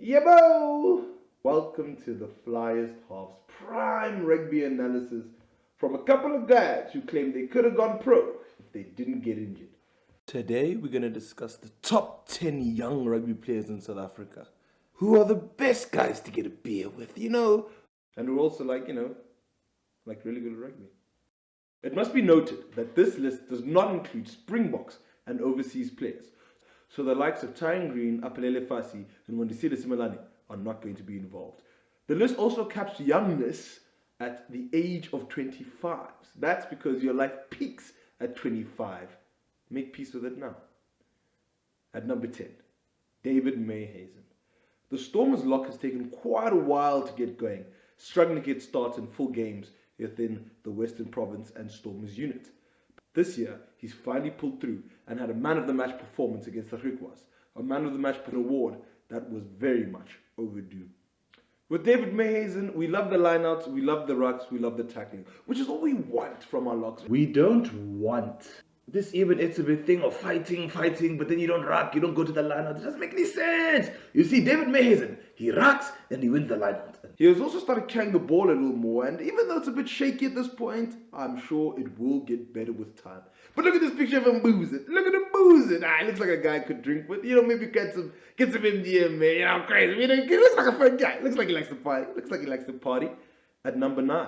Yabo! Welcome to the Flyest Half's prime rugby analysis from a couple of guys who claim they could have gone pro if they didn't get injured. Today we're going to discuss the top 10 young rugby players in South Africa. Who are the best guys to get a beer with, and who are also like really good at rugby. It must be noted that this list does not include Springboks and overseas players. So the likes of Tyne Green, Apelele Fasi, and Wandisile Simelane are not going to be involved. The list also caps youngness at the age of 25. That's because your life peaks at 25. Make peace with it now. At number 10, David Mayhazen. The Stormers' lock has taken quite a while to get going, struggling to get starts in full games within the Western Province and Stormers unit. This year, he's finally pulled through and had a man of the match performance against the Griquas, a man of the match award that was very much overdue. With David Mayhazen, we love the lineouts, we love the rucks, we love the tackling, which is all we want from our locks. We don't want this even exhibit thing of fighting, but then you don't ruck, you don't go to the lineout. It doesn't make any sense. You see, David Mayhazen, he rucks and he wins the lineout. He has also started carrying the ball a little more, and even though it's a bit shaky at this point, I'm sure it will get better with time. But look at this picture of him boozing. Look at him boozing. He looks like a guy I could drink with. Maybe get some MDMA, crazy. He looks like a fun guy. Looks like he likes to party. At number 9,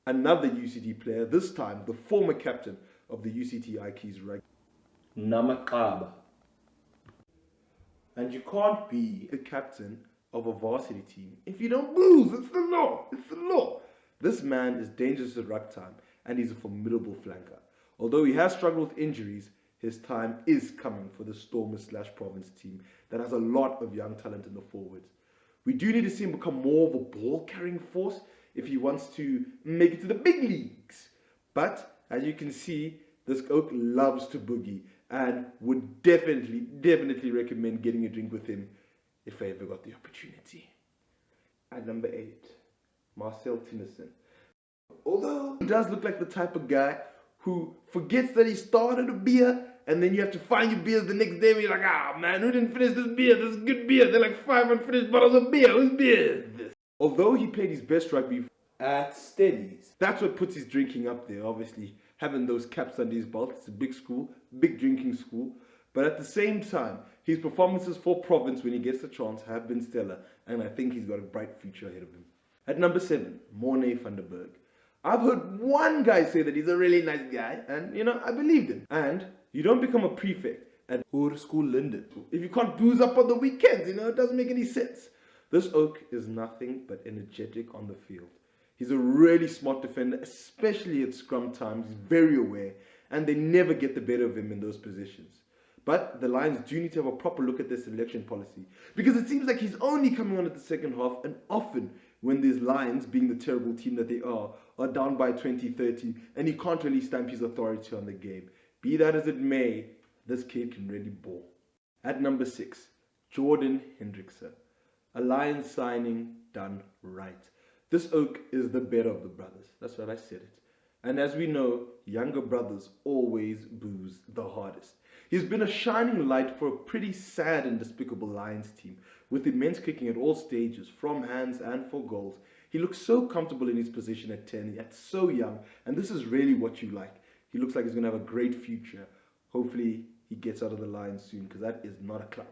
another UCT player, this time the former captain of the UCT Ikey's rugby, Namakaba. And you can't be the captain of a varsity team if you don't booze. It's the law. It's the law. This man is dangerous at ruck time, and he's a formidable flanker. Although he has struggled with injuries, his time is coming for the Stormers/Province team that has a lot of young talent in the forwards. We do need to see him become more of a ball-carrying force if he wants to make it to the big leagues. But as you can see, this oak loves to boogie and would definitely recommend getting a drink with him if I ever got the opportunity. At number 8, Marcel Tinnerson. Although he does look like the type of guy who forgets that he started a beer, and then you have to find your beers the next day and you're like, man, who didn't finish this beer? This is good beer. They're like 5 unfinished bottles of beer. Whose beer is this? Although he played his best rugby at Steadies, that's what puts his drinking up there, obviously. Having those caps under his belt. It's a big school, big drinking school. But at the same time, his performances for Province when he gets the chance have been stellar, and I think he's got a bright future ahead of him. At number 7, Morne van der Berg. I've heard one guy say that he's a really nice guy, and I believed him. And you don't become a prefect at Hoërskool Linden if you can't booze up on the weekends, it doesn't make any sense. This oak is nothing but energetic on the field. He's a really smart defender, especially at scrum times. He's very aware, and they never get the better of him in those positions. But the Lions do need to have a proper look at their selection policy, because it seems like he's only coming on at the second half, and often when these Lions, being the terrible team that they are down by 20-30, and he can't really stamp his authority on the game. Be that as it may, this kid can really ball. At number 6, Jordan Hendrickse. A Lions signing done right. This oak is the better of the brothers. That's what I said it. And as we know, younger brothers always booze the hardest. He's been a shining light for a pretty sad and despicable Lions team, with immense kicking at all stages, from hands and for goals. He looks so comfortable in his position at 10, yet so young, and this is really what you like. He looks like he's going to have a great future. Hopefully he gets out of the Lions soon, because that is not a club.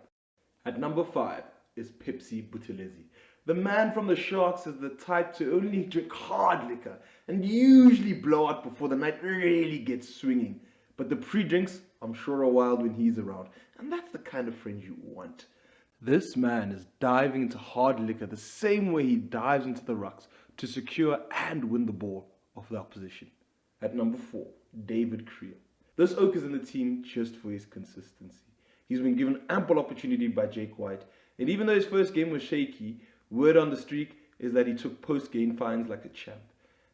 At number 5 is Pepsi Buthelezi. The man from the Sharks is the type to only drink hard liquor and usually blow out before the night really gets swinging. But the pre-drinks, I'm sure, are wild when he's around, and that's the kind of friend you want. This man is diving into hard liquor the same way he dives into the rucks to secure and win the ball of the opposition. At number 4, David Kriel. This oak is in the team just for his consistency. He's been given ample opportunity by Jake White, and even though his first game was shaky, word on the street is that he took post-game fines like a champ.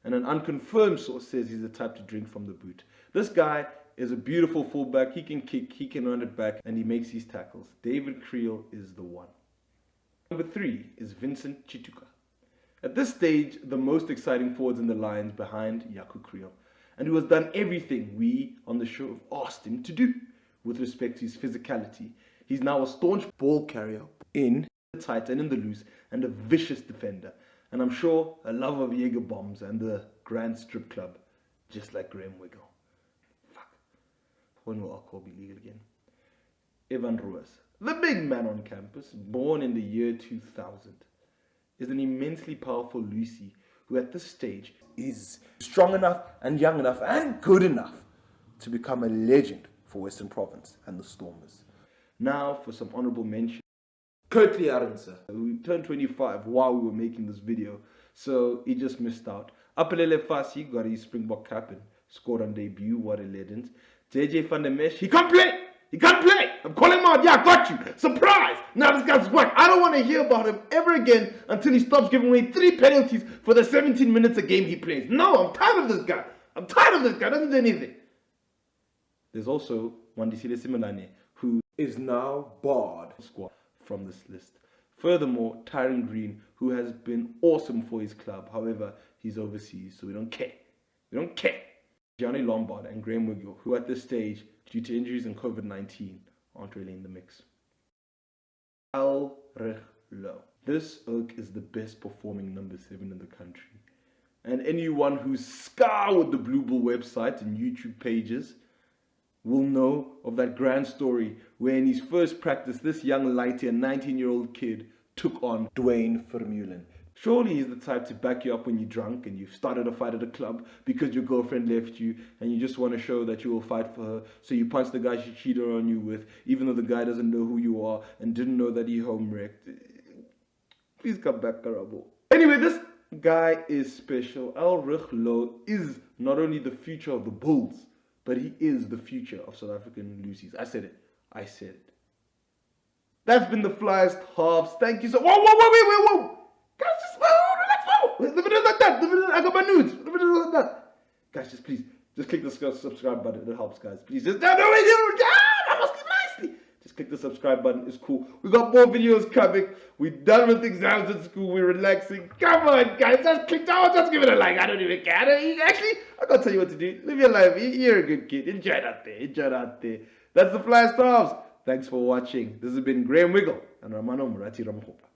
And an unconfirmed source says he's the type to drink from the boot. This guy is a beautiful fullback. He can kick, he can run it back, and he makes his tackles. David Kriel is the one. Number 3 is Vincent Chituka. At this stage, the most exciting forwards in the Lions behind Yaku Kriel, and who has done everything we on the show have asked him to do with respect to his physicality. He's now a staunch ball carrier in tight and in the loose, and a vicious defender. And I'm sure a love of Jaeger bombs and the Grand Strip Club, just like Graham Wiggle. Fuck. When will alcohol be legal again? Evan Ruiz, the big man on campus, born in the year 2000, is an immensely powerful Lucy who at this stage is strong enough and young enough and good enough to become a legend for Western Province and the Stormers. Now for some honorable mention. Curtly Arendse, who turned 25 while we were making this video, so he just missed out. Apelele Fasi got his Springbok cap and scored on debut, what a legend. JJ van der Mesh, he can't play! He can't play! I'm calling him out, yeah, I got you! Surprise! Now this guy's whack. I don't want to hear about him ever again until he stops giving away 3 penalties for the 17 minutes a game he plays. No, I'm tired of this guy. I'm tired of this guy, doesn't do anything. There's also Wandisile Simelane, who is now barred from this list. Furthermore, Tyron Green, who has been awesome for his club. However, he's overseas, so we don't care. We don't care. Gianni Lombard and Graham Wiggle, who at this stage, due to injuries and COVID-19, aren't really in the mix. Al Rehlo. This oak is the best performing number 7 in the country. And anyone who's scoured the Blue Bull website and YouTube pages will know of that grand story where in his first practice, this young lighty, a 19-year-old kid, took on Dwayne Vermeulen. Surely he's the type to back you up when you're drunk and you've started a fight at a club because your girlfriend left you and you just want to show that you will fight for her. So you punch the guy she cheated on you with, even though the guy doesn't know who you are and didn't know that he home wrecked. Please come back, Karabo. Anyway, this guy is special. Al Rehlo is not only the future of the Bulls, but he is the future of South African Lucies. I said it. I said it. That's been the Flyest Halves. Thank you so. Whoa. Guys, just relax. The video's like that. I got my nudes. The video's like that. Guys, just please, just click the subscribe button. It helps, guys. Please, just I must be nicely. Just click the subscribe button. It's cool. We got more videos coming. We're done with exams at school. We're relaxing. Come on, guys. Just click down. Just give it a like. I don't even care. I gotta tell you what to do. Live your life. You're a good kid. Enjoy it out there. That's the Flyest Halves. Thanks for watching. This has been Graham Wiggle and Ramano Murati Ramhopa.